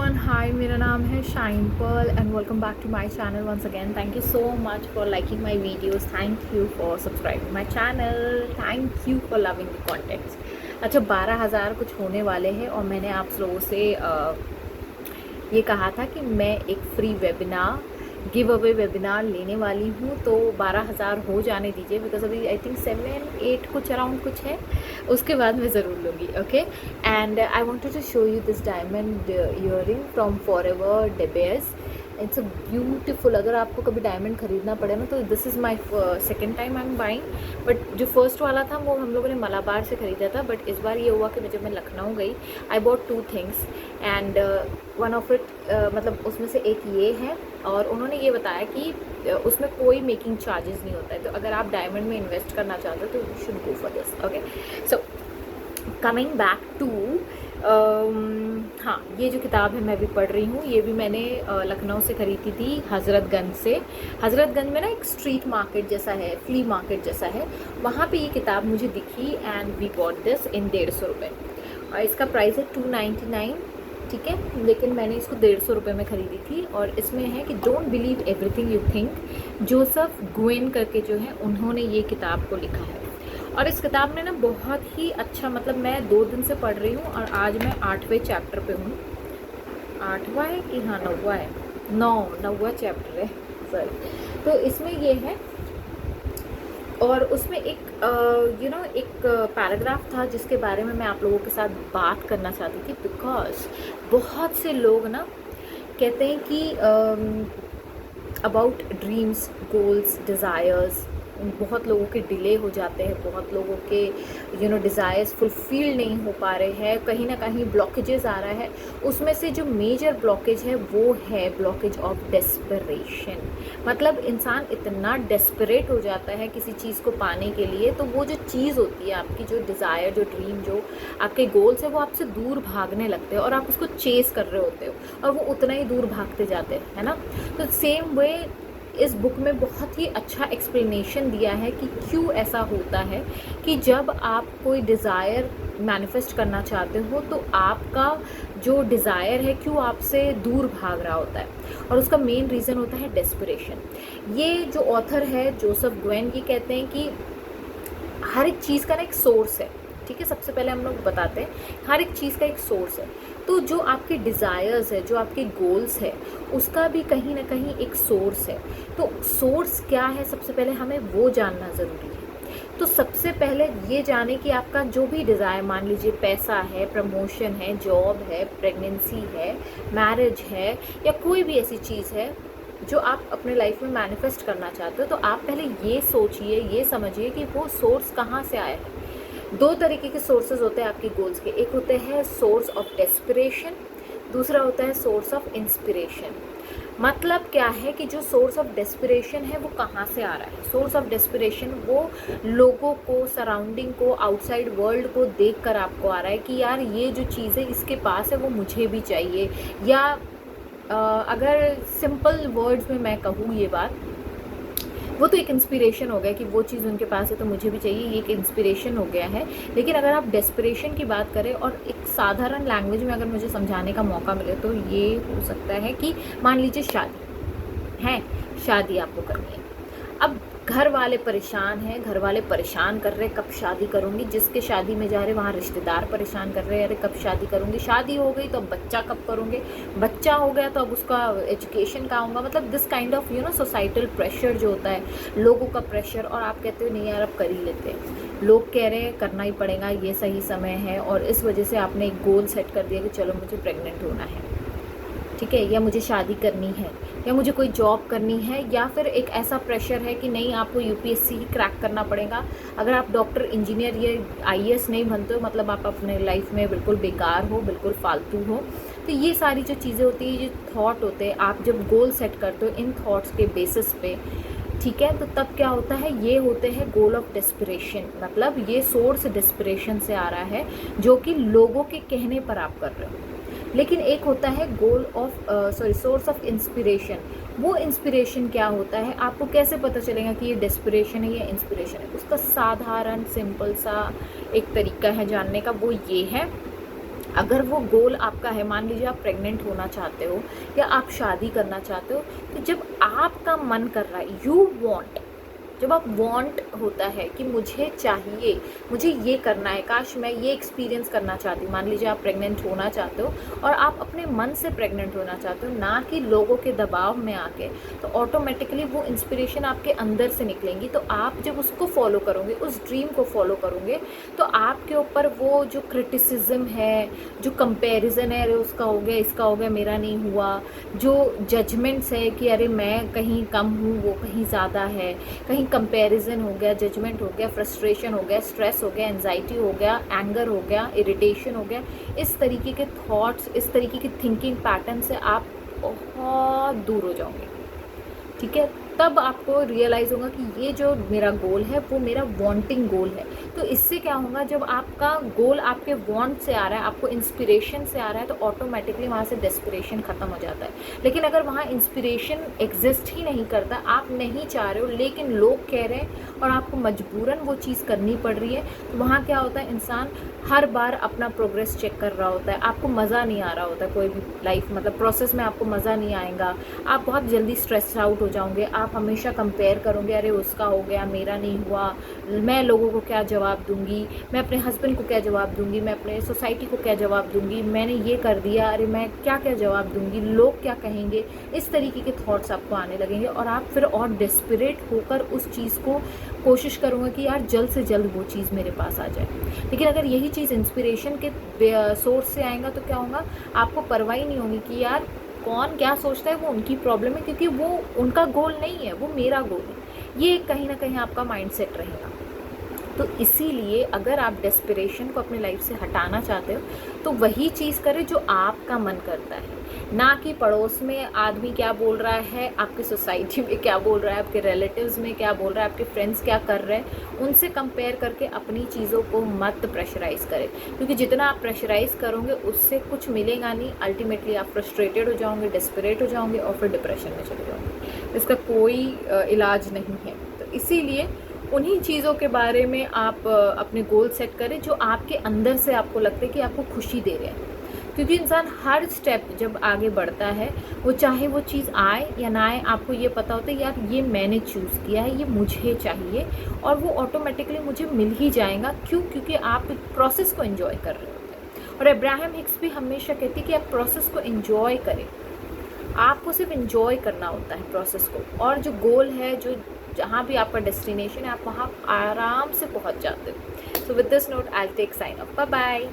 Everyone, हाय, मेरा नाम है Shine Pearl and welcome back to my channel once again. Thank you so much for liking my videos, thank you for subscribing my channel, thank you for loving the contents. अच्छा, 12,000 कुछ होने वाले हैं और मैंने आप लोगों से ये कहा था कि मैं एक free webinar give away webinar लेने वाली हूँ, तो 12,000 हो जाने दीजिए बिकॉज अभी आई थिंक 7-8 कुछ अराउंड कुछ है, उसके बाद मैं ज़रूर लूँगी। Okay, and I wanted to show you this diamond earring from forever De Beers. It's a beautiful. अगर आपको कभी डायमंड खरीदना पड़े ना, तो this is my second time I am buying. But जो फर्स्ट वाला था वो हम लोगों ने मलाबार से ख़रीदा था, बट इस बार ये हुआ कि जब मैं लखनऊ गई, I bought 2 things and one of it मतलब उसमें से एक ये है, और उन्होंने ये बताया कि उसमें कोई मेकिंग चार्जेस नहीं होता है। तो अगर आप डायमंड में इन्वेस्ट करना चाहते हो तो you should go for this. Okay, so coming back to हाँ, ये जो किताब है मैं भी पढ़ रही हूँ। ये भी मैंने लखनऊ से ख़रीदी थी, हज़रतगंज से। हज़रतगंज में ना एक स्ट्रीट मार्केट जैसा है, फ्ली मार्केट जैसा है, वहाँ पे ये किताब मुझे दिखी and we bought this in 150 रुपये। और इसका प्राइस है 299, ठीक है, लेकिन मैंने इसको 150 रुपये में ख़रीदी थी। और इसमें है कि don't believe everything you think. Joseph गुएन करके जो है, उन्होंने ये किताब को लिखा है। और इस किताब ने ना बहुत ही अच्छा, मतलब मैं 2 दिन से पढ़ रही हूँ और आज मैं 8वें चैप्टर पे हूँ। 8वां है कि हाँ 9वां है, 9वां चैप्टर है, सॉरी। तो इसमें ये है, और उसमें एक एक पैराग्राफ था जिसके बारे में मैं आप लोगों के साथ बात करना चाहती थी। बिकॉज बहुत से लोग ना कहते हैं कि अबाउट ड्रीम्स, गोल्स, डिज़ायर्स, बहुत लोगों के डिले हो जाते हैं, बहुत लोगों के डिज़ायर्स फुलफिल नहीं हो पा रहे हैं, कहीं ना कहीं ब्लॉकेजेस आ रहा है। उसमें से जो मेजर ब्लॉकेज है वो है ब्लॉकेज ऑफ डेस्परेशन। मतलब इंसान इतना डेस्परेट हो जाता है किसी चीज़ को पाने के लिए, तो वो जो चीज़ होती है आपकी, जो डिज़ायर, जो ड्रीम, जो आपके गोल्स है, वो आपसे दूर भागने लगते हैं और आप उसको चेस कर रहे होते हो और वो उतना ही दूर भागते जाते हैं, है ना। तो सेम वे इस बुक में बहुत ही अच्छा एक्सप्लेनेशन दिया है कि क्यों ऐसा होता है कि जब आप कोई डिज़ायर मैनिफेस्ट करना चाहते हो तो आपका जो डिज़ायर है क्यों आपसे दूर भाग रहा होता है, और उसका मेन रीज़न होता है डेस्परेशन। ये जो ऑथर है जोसेफ गुएन, ये कहते हैं कि हर एक चीज़ का ना एक सोर्स है, ठीक है। सबसे पहले हम लोग बताते हैं हर एक चीज़ का एक सोर्स है। तो जो आपके डिज़ायर्स है, जो आपके गोल्स है, उसका भी कहीं ना कहीं एक सोर्स है। तो सोर्स क्या है, सबसे पहले हमें वो जानना ज़रूरी है। तो सबसे पहले ये जाने कि आपका जो भी डिज़ायर, मान लीजिए पैसा है, प्रमोशन है, जॉब है, प्रेगनेंसी है, मैरिज है, या कोई भी ऐसी चीज़ है जो आप अपने लाइफ में मैनिफेस्ट करना चाहते हो, तो आप पहले ये सोचिए, ये समझिए कि वो सोर्स कहाँ से आया है। 2 तरीके के सोर्सेज होते हैं आपके गोल्स के। एक होते हैं सोर्स ऑफ डेस्पिरेशन, दूसरा होता है सोर्स ऑफ इंस्पिरेशन। मतलब क्या है कि जो सोर्स ऑफ डेस्पिरेशन है वो कहाँ से आ रहा है। सोर्स ऑफ डेस्पिरेशन वो लोगों को, सराउंडिंग को, आउटसाइड वर्ल्ड को देखकर आपको आ रहा है कि यार ये जो चीज़ है इसके पास है, वो मुझे भी चाहिए। या अगर सिंपल वर्ड्स में मैं कहूँ ये बात, वो तो एक इंस्पिरेशन हो गया कि वो चीज़ उनके पास है तो मुझे भी चाहिए, ये एक इंस्पिरेशन हो गया है। लेकिन अगर आप डेस्पिरेशन की बात करें और एक साधारण लैंग्वेज में अगर मुझे समझाने का मौका मिले, तो ये हो सकता है कि मान लीजिए शादी है, शादी आपको करनी है। अब घर वाले परेशान हैं, घर वाले परेशान कर रहे, कब शादी करूँगी। जिसके शादी में जा रहे वहाँ रिश्तेदार परेशान कर रहे हैं, अरे कब शादी करूँगी। शादी हो गई तो अब बच्चा कब करूँगे, बच्चा हो गया तो अब उसका एजुकेशन का होगा। मतलब this kind of societal pressure जो होता है, लोगों का प्रेशर, और आप कहते हो नहीं यार अब कर ही लेते हैं। लोग कह रहे हैं करना ही पड़ेगा, ये सही समय है, और इस वजह से आपने एक गोल सेट कर दिया कि चलो मुझे प्रेग्नेंट होना है, ठीक है, या मुझे शादी करनी है, या मुझे कोई जॉब करनी है, या फिर एक ऐसा प्रेशर है कि नहीं आपको यूपीएससी ही क्रैक करना पड़ेगा। अगर आप डॉक्टर, इंजीनियर या आईएएस नहीं बनते हो, मतलब आप अपने लाइफ में बिल्कुल बेकार हो, बिल्कुल फालतू हो। तो ये सारी जो चीज़ें होती है, ये थॉट होते हैं, आप जब गोल सेट करते हो इन थॉट्स के बेसिस पे, ठीक है, तो तब क्या होता है, ये होते हैं गोल ऑफ डेस्पिरेशन। मतलब ये सोर्स डेस्पिरेशन से आ रहा है जो कि लोगों के कहने पर आप कर रहे हो। लेकिन एक होता है goal of source of inspiration. वो इंस्पिरेशन क्या होता है, आपको कैसे पता चलेगा कि ये डेस्पिरेशन है या इंस्पिरेशन है। उसका साधारण सिंपल सा एक तरीका है जानने का, वो ये है अगर वो गोल आपका है, मान लीजिए आप प्रेग्नेंट होना चाहते हो या आप शादी करना चाहते हो, तो जब आपका मन कर रहा है, यू वांट, जब आप वांट होता है कि मुझे चाहिए, मुझे ये करना है, काश मैं ये एक्सपीरियंस करना चाहती हूँ। मान लीजिए आप प्रेग्नेंट होना चाहते हो और आप अपने मन से प्रेग्नेंट होना चाहते हो, ना कि लोगों के दबाव में आके, तो ऑटोमेटिकली वो इंस्पिरेशन आपके अंदर से निकलेंगी। तो आप जब उसको फॉलो करोगे, उस ड्रीम को फॉलो करोगे, तो आपके ऊपर वो जो क्रिटिसिज्म है, जो कंपैरिजन है, अरे उसका हो गया, इसका हो गया, मेरा नहीं हुआ, जो जजमेंट्स है कि अरे मैं कहीं कम हूँ, वो कहीं ज़्यादा है, कहीं कंपैरिजन हो गया, जजमेंट हो गया, फ्रस्ट्रेशन हो गया, स्ट्रेस हो गया, एंजाइटी हो गया, एंगर हो गया, इरिटेशन हो गया, इस तरीके के थॉट्स, इस तरीके की थिंकिंग पैटर्न से आप बहुत दूर हो जाओगे। ठीक है, तब आपको रियलाइज़ होगा कि ये जो मेरा गोल है वो मेरा वांटिंग गोल है। तो इससे क्या होगा, जब आपका गोल आपके वांट से आ रहा है, आपको इंस्पिरेशन से आ रहा है, तो ऑटोमेटिकली वहाँ से डेस्पिरेशन ख़त्म हो जाता है। लेकिन अगर वहाँ इंस्पिरेशन एग्जिस्ट ही नहीं करता, आप नहीं चाह रहे हो लेकिन लोग कह रहे हैं और आपको मजबूरन वो चीज़ करनी पड़ रही है, तो वहाँ क्या होता है, इंसान हर बार अपना प्रोग्रेस चेक कर रहा होता है, आपको मज़ा नहीं आ रहा होता, कोई भी लाइफ मतलब प्रोसेस में आपको मज़ा नहीं आएगा, आप बहुत जल्दी स्ट्रेस आउट हो जाओगे, आप हमेशा कंपेयर करोगे, अरे उसका हो गया, मेरा नहीं हुआ, मैं लोगों को क्या जवाब दूंगी, मैं अपने हस्बैंड को क्या जवाब दूंगी, मैं अपने सोसाइटी को क्या जवाब दूंगी, मैंने ये कर दिया, अरे मैं क्या क्या जवाब दूंगी, लोग क्या कहेंगे, इस तरीके के थॉट्स आपको आने लगेंगे और आप फिर और डेस्परेट होकर उस चीज़ को कोशिश करूँगा कि यार जल्द से जल्द वो चीज़ मेरे पास आ जाए। लेकिन अगर यही चीज़ इंस्पिरेशन के सोर्स से आएगा तो क्या होगा, आपको परवाह ही नहीं होगी कि यार कौन क्या सोचता है, वो उनकी प्रॉब्लम है, क्योंकि वो उनका गोल नहीं है, वो मेरा गोल है। ये कहीं ना कहीं आपका माइंडसेट रहेगा। तो इसीलिए अगर आप डेस्पिरेशन को अपनी लाइफ से हटाना चाहते हो तो वही चीज़ करें जो आपका मन करता है, ना कि पड़ोस में आदमी क्या बोल रहा है, आपकी सोसाइटी में क्या बोल रहा है, आपके रिलेटिव्स में क्या बोल रहा है, आपके फ्रेंड्स क्या कर रहे हैं, उनसे कंपेयर करके अपनी चीज़ों को मत प्रेशराइज़ करें। क्योंकि जितना आप प्रेशराइज़ करोगे उससे कुछ मिलेगा नहीं, अल्टीमेटली आप फ्रस्ट्रेटेड हो जाओगे, डेस्परेट हो जाओगे और फिर डिप्रेशन में चले जाओगे। इसका कोई इलाज नहीं है। तो इसीलिए उन्हीं चीज़ों के बारे में आप अपने गोल सेट करें जो आपके अंदर से आपको लगता है कि आपको खुशी दे रहे हैं। क्योंकि इंसान हर स्टेप जब आगे बढ़ता है, वो चाहे वो चीज़ आए या ना आए, आपको ये पता होता है यार ये मैंने चूज़ किया है, ये मुझे चाहिए और वो ऑटोमेटिकली मुझे मिल ही जाएगा। क्यों? क्योंकि आप प्रोसेस को एंजॉय कर रहे होते हैं। और अब्राहम हिक्स भी हमेशा कहती है कि आप प्रोसेस को एंजॉय करें, आपको सिर्फ एंजॉय करना होता है प्रोसेस को, और जो गोल है, जो जहाँ भी आपका डेस्टिनेशन है, आप वहाँ आराम से पहुँच जाते हो। So with this note I will take sign off, bye bye.